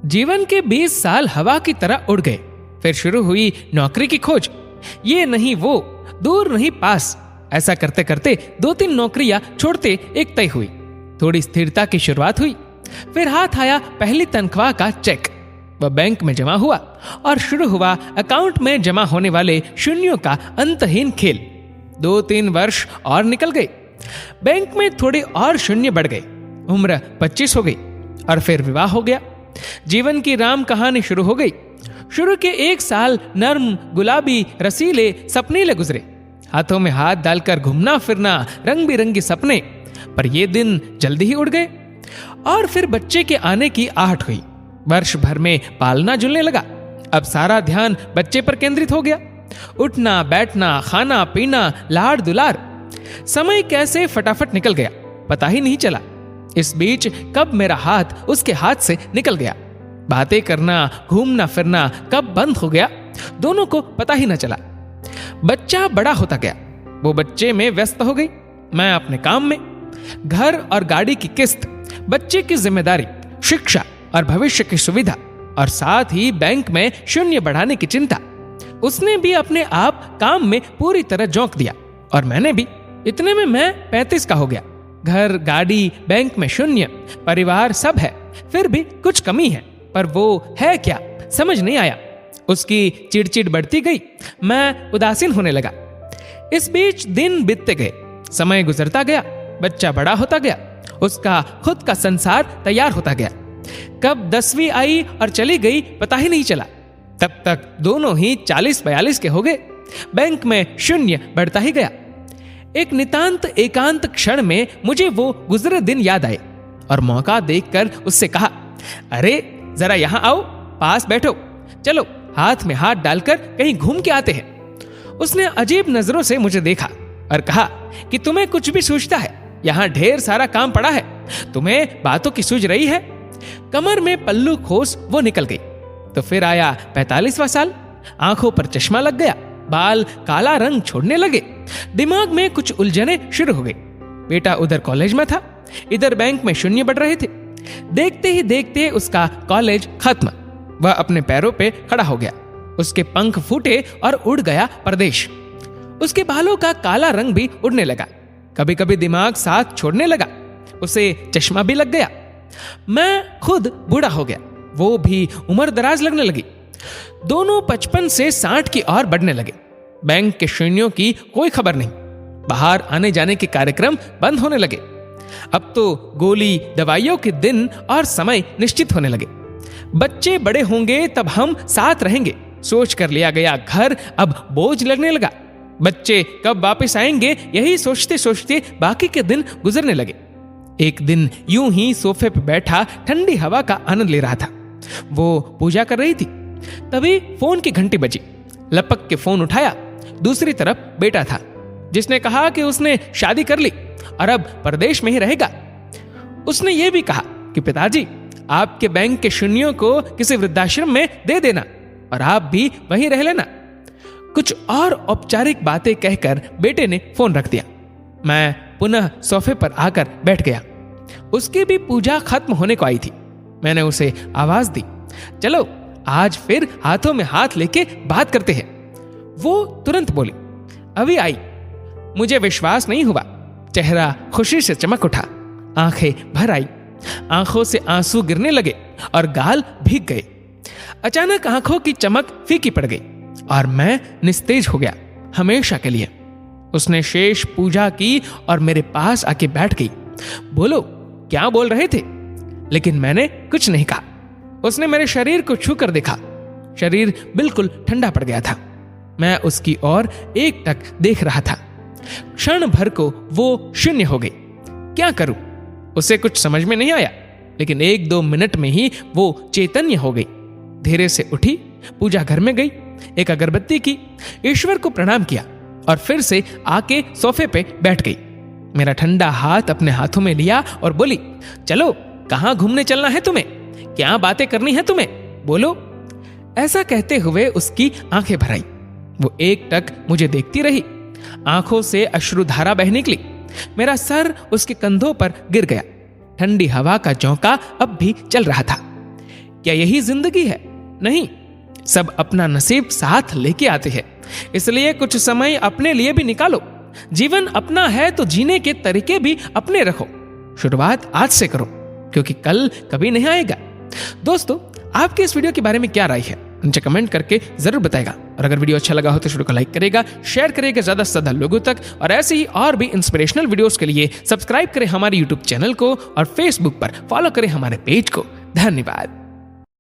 जीवन के 20 साल हवा की तरह उड़ गए। फिर शुरू हुई नौकरी की खोज। ये नहीं वो, दूर नहीं पास। ऐसा करते करते 2-3 नौकरियां छोड़ते एक तय हुई। थोड़ी स्थिरता की शुरुआत हुई। फिर हाथ आया पहली तनख्वाह का चेक। वह बैंक में जमा हुआ और शुरू हुआ अकाउंट में जमा होने वाले शून्यों का अंतहीन खेल। 2-3 वर्ष और निकल गए। बैंक में थोड़े और शून्य बढ़ गए। उम्र 25 हो गई और फिर विवाह हो गया। जीवन की राम कहानी शुरू हो गई। शुरू के 1 साल नर्म, गुलाबी, रसीले, सपनीले गुजरे। हाथों में हाथ डालकर घूमना फिरना, रंग बिरंगे सपने। पर ये दिन जल्दी ही उड़ गए। और फिर बच्चे के आने की आहट हुई। वर्ष भर में पालना जुलने लगा। अब सारा ध्यान बच्चे पर केंद्रित हो गया। उठना, बैठना, खाना पीना, लाड़ दुलार। समय कैसे फटाफट निकल गया पता ही नहीं चला। इस बीच कब मेरा हाथ उसके हाथ से निकल गया, बातें करना, घूमना फिरना कब बंद हो गया, दोनों को पता ही न चला। बच्चा बड़ा होता गया। वो बच्चे में व्यस्त हो गई, मैं अपने काम में। घर और गाड़ी की किस्त, बच्चे की जिम्मेदारी, शिक्षा और भविष्य की सुविधा, और साथ ही बैंक में शून्य बढ़ाने की चिंता। उसने भी अपने आप काम में पूरी तरह झोंक दिया और मैंने भी। इतने में मैं 35 का हो गया। घर, गाड़ी, बैंक में शून्य, परिवार सब है, फिर भी कुछ कमी है। पर वो है क्या समझ नहीं आया। उसकी चिड़चिड़ बढ़ती गई, मैं उदासीन होने लगा। इस बीच दिन बीतते गए, समय गुजरता गया, बच्चा बड़ा होता गया, उसका खुद का संसार तैयार होता गया। कब 10वीं आई और चली गई पता ही नहीं चला। तब तक दोनों ही 40-42 के हो गए। बैंक में शून्य बढ़ता ही गया। एक नितांत एकांत क्षण में मुझे वो गुजरे दिन याद आए और मौका देखकर उससे कहा, अरे जरा यहां आओ, पास बैठो, चलो हाथ में हाथ डालकर कहीं घूम के आते हैं। उसने अजीब नजरों से मुझे देखा और कहा कि तुम्हें कुछ भी सूझता है, यहां ढेर सारा काम पड़ा है, तुम्हें बातों की सूझ रही है। कमर में पल्लू खोस वो निकल गई। तो फिर आया 45वां साल। आंखों पर चश्मा लग गया, बाल काला रंग छोड़ने लगे, दिमाग में कुछ उलझने शुरू हो गई। बेटा उधर कॉलेज में था, इधर बैंक में शून्य बढ़ रहे थे। देखते ही देखते उसका कॉलेज खत्म। वह अपने पैरों पे खड़ा हो गया। उसके पंख फूटे और उड़ गया परदेश। उसके बालों का काला रंग भी उड़ने लगा। कभी कभी दिमाग साथ छोड़ने लगा। उसे चश्मा भी लग गया। मैं खुद बूढ़ा हो गया, वो भी उम्र दराज लगने लगी। दोनों 55 से 60 की ओर बढ़ने लगे। बैंक के शून्यों की कोई खबर नहीं। बाहर आने जाने के कार्यक्रम बंद होने लगे। अब तो गोली, दवाइयों के दिन और समय निश्चित होने लगे। बच्चे बड़े होंगे तब हम साथ रहेंगे, सोच कर लिया गया घर अब बोझ लगने लगा। बच्चे कब वापस आएंगे यही सोचते सोचते बाकी के दिन गुजरने लगे। एक दिन यूं ही सोफे पर बैठा ठंडी हवा का आनंद ले रहा था। वो पूजा कर रही थी। तभी फोन की घंटी बजी। लपक के फोन उठाया। दूसरी तरफ बेटा था, जिसने कहा कि उसने शादी कर ली और अब परदेश में ही रहेगा। उसने ये भी कहा कि पिताजी, आपके बैंक के शून्यों को किसी वृद्धाश्रम में दे देना और आप भी वहीं रह लेना। कुछ और औपचारिक बातें कहकर बेटे ने फोन रख दिया। मैं पुनः सोफे पर आकर बैठ गया। उसकी भी पूजा खत्म होने को आई थी। मैंने उसे आवाज दी, चलो आज फिर हाथों में हाथ लेके बात करते हैं। वो तुरंत बोली, अभी आई। मुझे विश्वास नहीं हुआ। चेहरा खुशी से चमक उठा, आंखें भर आई, आंखों से आंसू गिरने लगे और गाल भीग गए। अचानक आंखों की चमक फीकी पड़ गई और मैं निस्तेज हो गया हमेशा के लिए। उसने शेष पूजा की और मेरे पास आके बैठ गई। बोलो, क्या बोल रहे थे? लेकिन मैंने कुछ नहीं कहा। उसने मेरे शरीर को छू कर देखा। शरीर बिल्कुल ठंडा पड़ गया था। मैं उसकी ओर एकटक देख रहा था। क्षण भर को वो शून्य हो गई। क्या करूं? उसे कुछ समझ में नहीं आया, लेकिन 1-2 मिनट में ही वो चैतन्य हो गई। धीरे से उठी, पूजा घर में गई, एक अगरबत्ती की, ईश्वर को प्रणाम किया और फिर से आके सोफे पे बैठ गई। मेरा ठंडा हाथ अपने हाथों में लिया और बोली, चलो कहां घूमने चलना है तुम्हें? क्या बातें करनी है तुम्हें? बोलो। ऐसा कहते हुए उसकी आंखें भर आई। वो एकटक मुझे देखती रही। आंखों से अश्रुधारा बह निकली। मेरा सर उसके कंधों पर गिर गया। ठंडी हवा का झोंका अब भी चल रहा था। क्या यही जिंदगी है? नहीं, सब अपना नसीब साथ लेके आते हैं। इसलिए कुछ समय अपने लिए भी निकालो। जीवन अपना है तो जीने के तरीके भी अपने रखो। शुरुआत आज से करो, क्योंकि कल कभी नहीं आएगा। दोस्तों, आपके इस वीडियो के बारे में क्या राय है? नीचे कमेंट करके जरूर बताएगा। और अगर वीडियो अच्छा लगा हो तो वीडियो को लाइक करेगा, शेयर करेगा ज्यादा से ज्यादा लोगों तक। और ऐसे ही और भी इंस्पिरेशनल वीडियोस के लिए सब्सक्राइब करें हमारे यूट्यूब चैनल को और फेसबुक पर फॉलो करें हमारे पेज को। धन्यवाद।